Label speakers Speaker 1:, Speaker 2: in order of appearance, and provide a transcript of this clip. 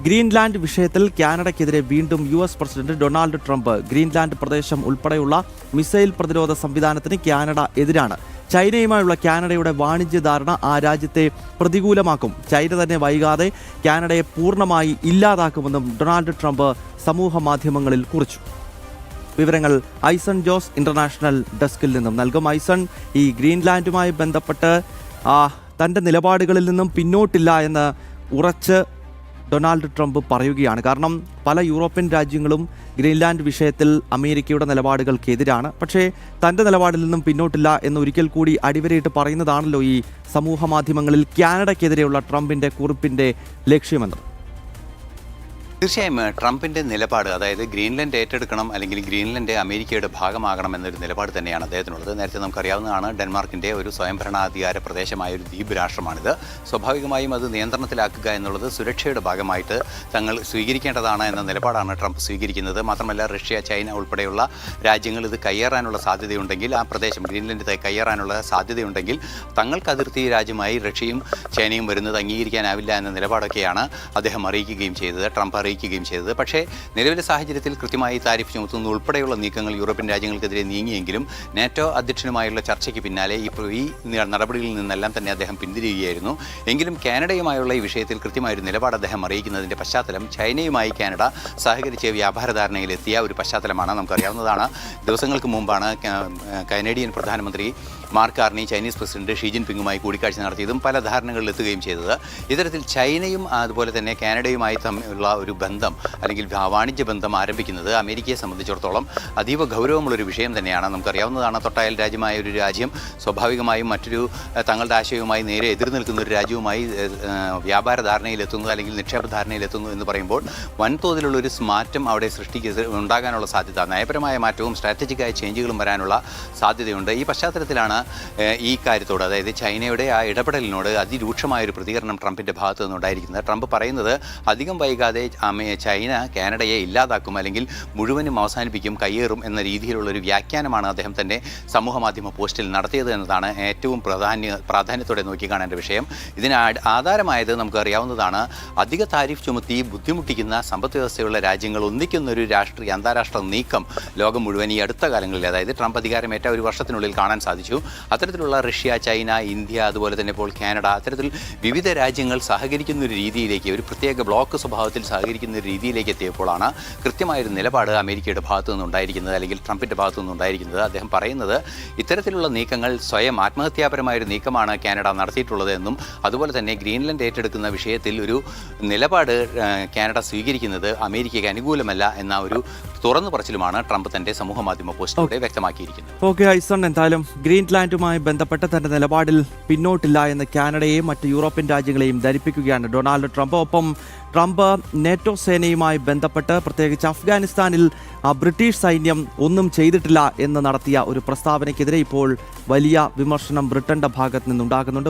Speaker 1: Greenland വിഷയത്തിൽ കാനഡയ്ക്കെതിരെ വീണ്ടും US president Donald Trump. Greenland പ്രദേശം ഉൾപ്പെടെയുള്ള മിസൈൽ പ്രതിരോധ സംവിധാനത്തിന് കാനഡ എതിരാണ്. ചൈനയുമായുള്ള കാനഡയുടെ വാണിജ്യ ധാരണ ആ രാജ്യത്തെ പ്രതികൂലമാക്കും. ചൈന തന്നെ വൈകാതെ കാനഡയെ പൂർണ്ണമായി ഇല്ലാതാക്കുമെന്നും ഡൊണാൾഡ് ട്രംപ് സമൂഹ മാധ്യമങ്ങളിൽ കുറിച്ചു. വിവരങ്ങൾ ഐസൺ ജോസ് ഇന്റർനാഷണൽ ഡെസ്കിൽ നിന്നും നൽകും. ഐസൺ, ഈ ഗ്രീൻലാൻഡുമായി ബന്ധപ്പെട്ട് തൻ്റെ നിലപാടുകളിൽ നിന്നും പിന്നോട്ടില്ല എന്ന് ഉറച്ച് ഡൊണാൾഡ് ട്രംപ് പറയുകയാണ്. കാരണം പല യൂറോപ്യൻ രാജ്യങ്ങളും ഗ്രീൻലാൻഡ് വിഷയത്തിൽ അമേരിക്കയുടെ നിലപാടുകൾക്കെതിരാണ്. പക്ഷേ തൻ്റെ നിലപാടിൽ നിന്നും പിന്നോട്ടില്ല എന്ന് ഒരിക്കൽ കൂടി അടിവരയിട്ട് പറയുന്നതാണല്ലോ ഈ സമൂഹ മാധ്യമങ്ങളിൽ കാനഡയ്ക്കെതിരെയുള്ള ട്രംപിൻ്റെ കുറിപ്പിൻ്റെ ലക്ഷ്യമെന്ന്.
Speaker 2: തീർച്ചയായും ട്രംപിൻ്റെ നിലപാട്, അതായത് ഗ്രീൻലാൻഡ് ഏറ്റെടുക്കണം അല്ലെങ്കിൽ ഗ്രീൻലാൻഡ് അമേരിക്കയുടെ ഭാഗമാകണം എന്നൊരു നിലപാട് തന്നെയാണ് അദ്ദേഹത്തിനുള്ളത്. നേരത്തെ നമുക്കറിയാവുന്നതാണ്, ഡെൻമാർക്കിൻ്റെ ഒരു സ്വയംഭരണാധികാര പ്രദേശമായ ഒരു ദ്വീപ് രാഷ്ട്രമാണിത്. സ്വാഭാവികമായും അത് നിയന്ത്രണത്തിലാക്കുക എന്നുള്ളത് സുരക്ഷയുടെ ഭാഗമായിട്ട് തങ്ങൾ സ്വീകരിക്കേണ്ടതാണ് എന്ന നിലപാടാണ് ട്രംപ് സ്വീകരിക്കുന്നത്. മാത്രമല്ല, റഷ്യ, ചൈന ഉൾപ്പെടെയുള്ള രാജ്യങ്ങൾ ഇത് കയ്യേറാനുള്ള സാധ്യതയുണ്ടെങ്കിൽ, ആ പ്രദേശം ഗ്രീൻലാൻഡ് കയ്യേറാനുള്ള സാധ്യതയുണ്ടെങ്കിൽ തങ്ങൾക്ക് അതിർത്തി രാജ്യമായി റഷ്യയും ചൈനയും വരുന്നത് അംഗീകരിക്കാനാവില്ല എന്ന നിലപാടൊക്കെയാണ് അദ്ദേഹം അറിയിക്കുകയും ചെയ്തത്, ട്രംപ് അറിയിക്കുകയും ചെയ്തത്. പക്ഷേ നിലവിലെ സാഹചര്യത്തിൽ കൃത്യമായി താരിഫ് ചുമത്തുന്ന ഉൾപ്പെടെയുള്ള നീക്കങ്ങൾ യൂറോപ്യൻ രാജ്യങ്ങൾക്കെതിരെ നീങ്ങിയെങ്കിലും നാറ്റോ അധ്യക്ഷനുമായുള്ള ചർച്ചയ്ക്ക് പിന്നാലെ ഈ നടപടികളിൽ നിന്നെല്ലാം തന്നെ അദ്ദേഹം പിന്തിരിയുകയായിരുന്നു. എങ്കിലും കാനഡയുമായുള്ള ഈ വിഷയത്തിൽ കൃത്യമായൊരു നിലപാട് അദ്ദേഹം അറിയിക്കുന്നതിൻ്റെ പശ്ചാത്തലം ചൈനയുമായി കാനഡ സഹകരിച്ച് വ്യാപാര ധാരണയിലെത്തിയ ഒരു പശ്ചാത്തലമാണ്. നമുക്കറിയാവുന്നതാണ്, ദിവസങ്ങൾക്ക് മുമ്പാണ് കനേഡിയൻ പ്രധാനമന്ത്രി Mark Carney Chinese president Xi ജിൻപിങ്ങുമായി കൂടിക്കാഴ്ച നടത്തിയതും പല ധാരണകളിൽ എത്തുകയും ചെയ്തത്. ഇത്തരത്തിൽ ചൈനയും അതുപോലെ തന്നെ കാനഡയുമായി തമ്മിലുള്ള ഒരു ബന്ധം അല്ലെങ്കിൽ വാണിജ്യ ബന്ധം ആരംഭിക്കുന്നത് അമേരിക്കയെ സംബന്ധിച്ചിടത്തോളം അതീവ ഗൗരവമുള്ളൊരു വിഷയം തന്നെയാണ്. നമുക്കറിയാവുന്നതാണ്, തൊട്ടയൽ രാജ്യമായ ഒരു രാജ്യം സ്വാഭാവികമായും മറ്റൊരു തങ്ങളുടെ ആശയവുമായി നേരെ എതിർ നിൽക്കുന്ന ഒരു രാജ്യവുമായി വ്യാപാര ധാരണയിലെത്തുന്നു അല്ലെങ്കിൽ നിക്ഷേപ ധാരണയിലെത്തുന്നു എന്ന് പറയുമ്പോൾ വൻതോതിലുള്ളൊരു മാറ്റം അവിടെ ഉണ്ടാകാനുള്ള സാധ്യത, നയപരമായ മാറ്റവും സ്ട്രാറ്റജിക്കായ ചേഞ്ചുകളും വരാനുള്ള സാധ്യതയുണ്ട്. ഈ പശ്ചാത്തലത്തിലാണ് ഈ കാര്യത്തോട്, അതായത് ചൈനയുടെ ആ ഇടപെടലിനോട് അതിരൂക്ഷമായൊരു പ്രതികരണം ട്രംപിൻ്റെ ഭാഗത്തു നിന്നുണ്ടായിരിക്കുന്നത്. ട്രംപ് പറയുന്നത് അധികം വൈകാതെ ചൈന കാനഡയെ ഇല്ലാതാക്കും അല്ലെങ്കിൽ മുഴുവനും അവസാനിപ്പിക്കും, കയ്യേറും എന്ന രീതിയിലുള്ളൊരു വ്യാഖ്യാനമാണ് അദ്ദേഹം തൻ്റെ സമൂഹ മാധ്യമ പോസ്റ്റിൽ നടത്തിയത് എന്നതാണ് ഏറ്റവും പ്രാധാന്യത്തോടെ നോക്കിക്കാണേണ്ട വിഷയം. ഇതിന് ആധാരമായത് നമുക്കറിയാവുന്നതാണ്, അധിക താരിഫ് ചുമത്തി ബുദ്ധിമുട്ടിക്കുന്ന സമ്പദ് വ്യവസ്ഥയുള്ള രാജ്യങ്ങൾ ഒന്നിക്കുന്നൊരു അന്താരാഷ്ട്ര നീക്കം ലോകം മുഴുവൻ ഈ അടുത്ത കാലങ്ങളിൽ, അതായത് ട്രംപ് അധികാരമേറ്റ ഒരു വർഷത്തിനുള്ളിൽ കാണാൻ സാധിച്ചു. അത്തരത്തിലുള്ള റഷ്യ, ചൈന, ഇന്ത്യ, അതുപോലെ തന്നെ ഇപ്പോൾ കാനഡ, അത്തരത്തിൽ വിവിധ രാജ്യങ്ങൾ സഹകരിക്കുന്ന ഒരു രീതിയിലേക്ക്, ഒരു പ്രത്യേക ബ്ലോക്ക് സ്വഭാവത്തിൽ സഹകരിക്കുന്ന ഒരു രീതിയിലേക്ക് എത്തിയപ്പോഴാണ് കൃത്യമായൊരു നിലപാട് അമേരിക്കയുടെ ഭാഗത്തു നിന്നുണ്ടായിരിക്കുന്നത് അല്ലെങ്കിൽ ട്രംപിൻ്റെ ഭാഗത്തു നിന്നുണ്ടായിരിക്കുന്നത്. അദ്ദേഹം പറയുന്നത് ഇത്തരത്തിലുള്ള നീക്കങ്ങൾ സ്വയം ആത്മഹത്യാപരമായൊരു നീക്കമാണ് കാനഡ നടത്തിയിട്ടുള്ളത് എന്നും അതുപോലെ തന്നെ ഗ്രീൻലാൻഡ് ഏറ്റെടുക്കുന്ന വിഷയത്തിൽ ഒരു നിലപാട് കാനഡ സ്വീകരിക്കുന്നത് അമേരിക്കയ്ക്ക് അനുകൂലമല്ല എന്ന ഒരു തുറന്നു പറച്ചിലുമാണ് ട്രംപ് തൻ്റെ സമൂഹ മാധ്യമ പോസ്റ്റിലൂടെ വ്യക്തമാക്കിയിരിക്കുന്നത്.
Speaker 1: ഓക്കെ ഐസൺ, എന്തായാലും ഗ്രീൻലാൻഡുമായി ബന്ധപ്പെട്ട് തന്റെ നിലപാടിൽ പിന്നോട്ടില്ല എന്ന് കാനഡയെയും മറ്റ് യൂറോപ്യൻ രാജ്യങ്ങളെയും ധരിപ്പിക്കുകയാണ് ഡൊണാൾഡ് ട്രംപ്. ഒപ്പം ട്രംപ് നേറ്റോ സേനയുമായി ബന്ധപ്പെട്ട് പ്രത്യേകിച്ച് അഫ്ഗാനിസ്ഥാനിൽ ബ്രിട്ടീഷ് സൈന്യം ഒന്നും ചെയ്തിട്ടില്ല എന്ന് നടത്തിയ ഒരു പ്രസ്താവനയ്ക്കെതിരെ ഇപ്പോൾ വലിയ വിമർശനം ബ്രിട്ടന്റെ ഭാഗത്ത് നിന്നുണ്ടാകുന്നുണ്ട്.